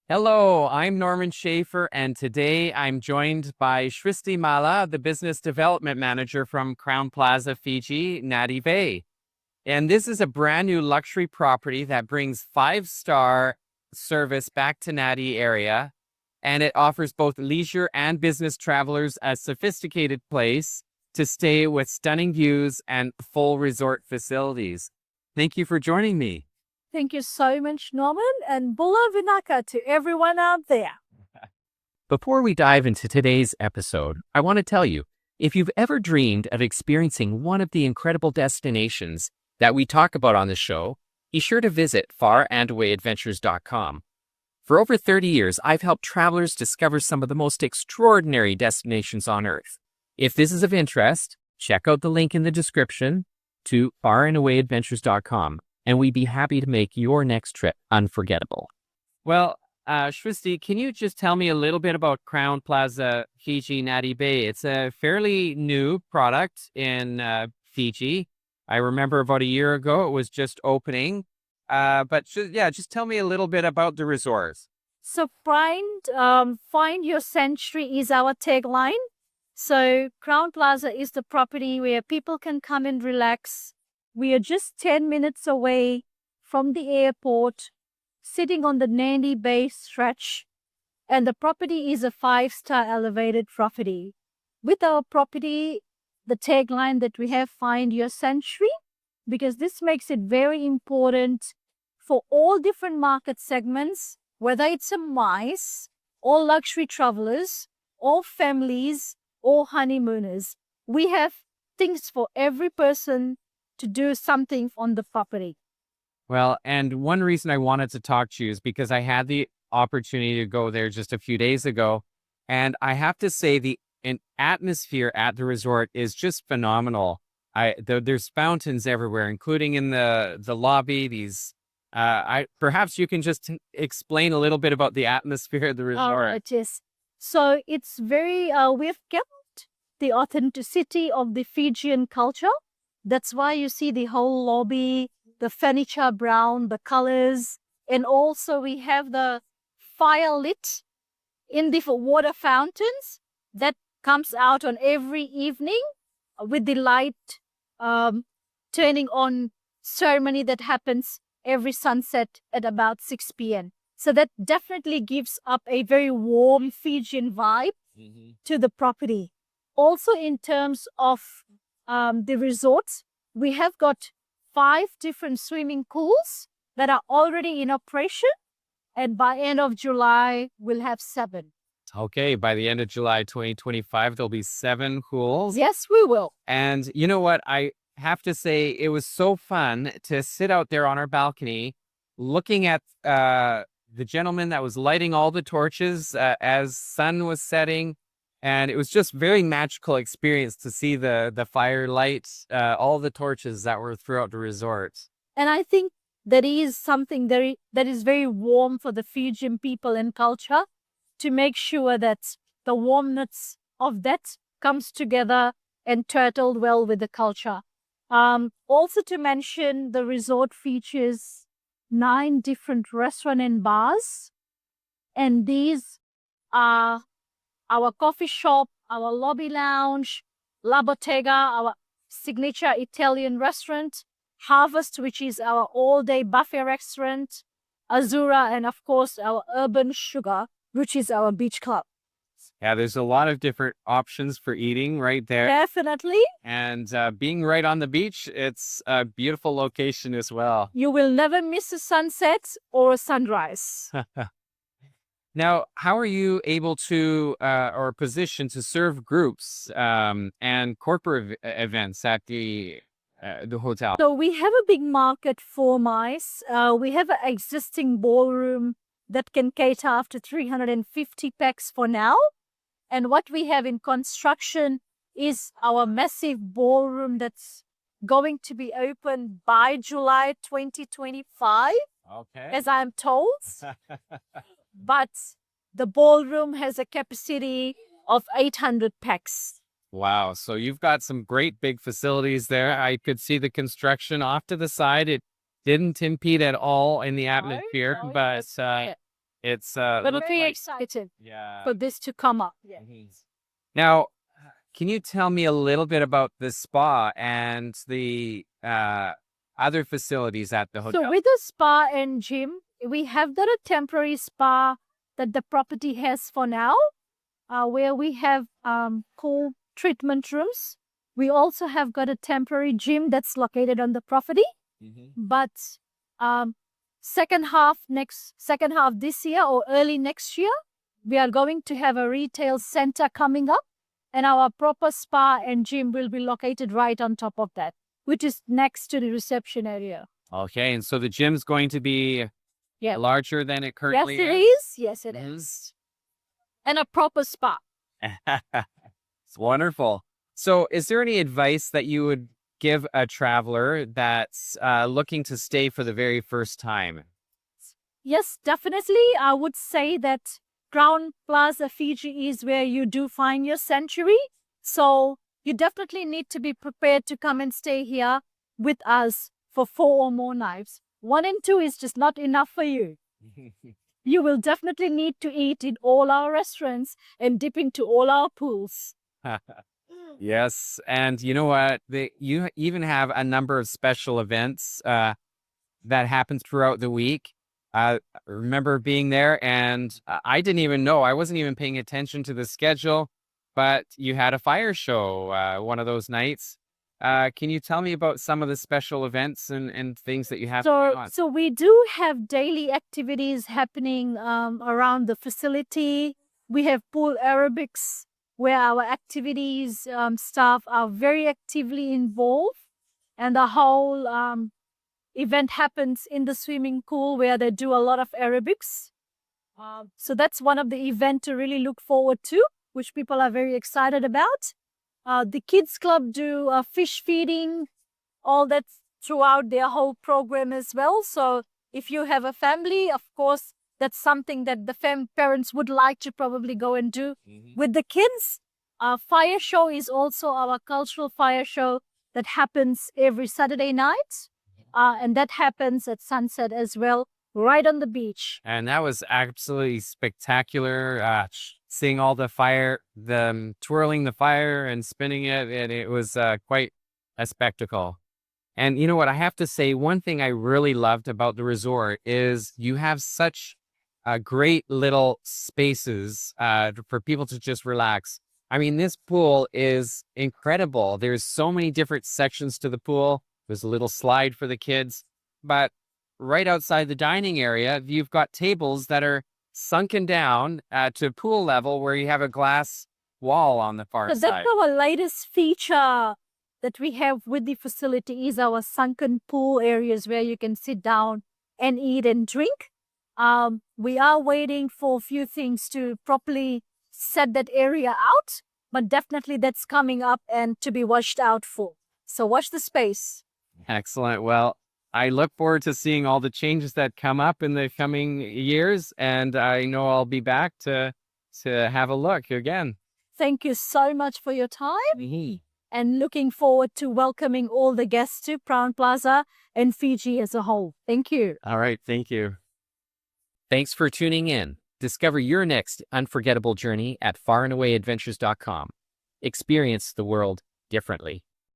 Hello, I'm Norman Schafer, and today I'm joined by Shristi Mala, the Business Development Manager from Crowne Plaza Fiji, Nadi Bay. And this is a brand new luxury property that brings five-star service back to Nadi area. And it offers both leisure and business travelers a sophisticated place to stay with stunning views and full resort facilities. Thank you for joining me. Thank you so much, Norman, and Bula Vinaka to everyone out there. Before we dive into today's episode, I want to tell you, if you've ever dreamed of experiencing one of the incredible destinations that we talk about on the show, be sure to visit farandawayadventures.com. For over 30 years, I've helped travelers discover some of the most extraordinary destinations on Earth. If this is of interest, check out the link in the description to farandawayadventures.com, and we'd be happy to make your next trip unforgettable. Well, Shristi, can you just tell me a little bit about Crowne Plaza Fiji Nadi Bay? It's a fairly new product in Fiji. I remember about a year ago it was just opening. Just tell me a little bit about the resort. So find your century is our tagline. So Crowne Plaza is the property where people can come and relax. We are just 10 minutes away from the airport, sitting on the Nadi Bay stretch, and the property is a 5-star elevated property. With our property, the tagline that we have, find your century, because this makes it very important for all different market segments, whether it's a MICE, or luxury travelers, or families, or honeymooners. We have things for every person to do something on the property. Well, and one reason I wanted to talk to you is because I had the opportunity to go there just a few days ago. And I have to say the atmosphere at the resort is just phenomenal. There's fountains everywhere, including in the lobby. Perhaps you can just explain a little bit about the atmosphere of the resort. It is. So it's very, we've kept the authenticity of the Fijian culture. That's why you see the whole lobby, the furniture brown, the colors, and also we have the fire lit in the water fountains that comes out on every evening with the light turning on ceremony that happens every sunset at about 6 p.m. So that definitely gives up a very warm Fijian vibe to the property. Also in terms of the resorts, we have got 5 different swimming pools that are already in operation. And by end of July, we'll have 7. Okay, by the end of July 2025, there'll be 7 pools. Yes, we will. And you know what? I have to say, it was so fun to sit out there on our balcony looking at the gentleman that was lighting all the torches as sun was setting. And it was just very magical experience to see the firelight, all the torches that were throughout the resort. And I think that is something that is very warm for the Fijian people and culture, to make sure that the warmness of that comes together and turtled well with the culture. Also to mention, the resort features 9 different restaurants and bars. And these are our coffee shop, our lobby lounge, La Bottega, our signature Italian restaurant, Harvest, which is our all-day buffet restaurant, Azura, and of course our Urban Sugar, which is our beach club. Yeah, there's a lot of different options for eating right there. Definitely. And being right on the beach, it's a beautiful location as well. You will never miss a sunset or a sunrise. Now, how are you able to or positioned to serve groups and corporate events at the hotel? So we have a big market for MICE. We have an existing ballroom that can cater up to 350 packs for now. And what we have in construction is our massive ballroom that's going to be open by July 2025, Okay. as I'm told. But the ballroom has a capacity of 800 packs. Wow. So you've got some great big facilities there. I could see the construction off to the side. It didn't impede at all in the atmosphere, No, but It's But looks very like excited yeah. for this to come up. Yeah. Mhm. Now, can you tell me a little bit about the spa and the other facilities at the So hotel? with the spa and gym, we have got a temporary spa that the property has for now, where we have cool treatment rooms. We also have got a temporary gym that's located on the property. Mhm. But um, second half this year or early next year, we are going to have a retail center coming up, and our proper spa and gym will be located right on top of that, which is next to the reception area. Okay, and so the gym's going to be Yeah. larger than it Yes, currently it is? is. Yes, it Mhm. is. And a proper spa. It's wonderful. So, is there any advice that you would give a traveler that's looking to stay for the very first time? Yes, definitely. I would say that Crowne Plaza Fiji is where you do find your sanctuary. So you definitely need to be prepared to come and stay here with us for 4 or more nights. 1 and 2 is just not enough for you. You will definitely need to eat in all our restaurants and dip into all our pools. Yes, and you know what? You even have a number of special events that happen throughout the week. I remember being there, and I didn't even know. I wasn't even paying attention to the schedule, but you had a fire show one of those nights. Can you tell me about some of the special events and things that you have going on? So we do have daily activities happening around the facility. We have pool aerobics where our activities staff are very actively involved, and the whole event happens in the swimming pool where they do a lot of aerobics. So that's one of the events to really look forward to, which people are very excited about. The kids club do fish feeding, all that throughout their whole program as well. So if you have a family, of course, that's something that the parents would like to probably go and do with the kids. Fire show is also our cultural fire show that happens every Saturday night. And that happens at sunset as well, right on the beach. And that was absolutely spectacular. Seeing all the fire, twirling the fire and spinning it, and it was quite a spectacle. And you know what? I have to say, one thing I really loved about the resort is you have such great little spaces for people to just relax. I mean, this pool is incredible. There's so many different sections to the pool. There's a little slide for the kids, but right outside the dining area, you've got tables that are sunken down to pool level where you have a glass wall on the far So that's side. our latest feature that we have with the facility is our sunken pool areas where you can sit down and eat and drink. We are waiting for a few things to properly set that area out, but definitely that's coming up and to be watched out for. So watch the space. Excellent. Well, I look forward to seeing all the changes that come up in the coming years, and I know I'll be back to have a look again. Thank you so much for your time, and looking forward to welcoming all the guests to Crowne Plaza and Fiji as a whole. Thank you. All right. Thank you. Thanks for tuning in. Discover your next unforgettable journey at farandawadventures.com. Experience the world differently.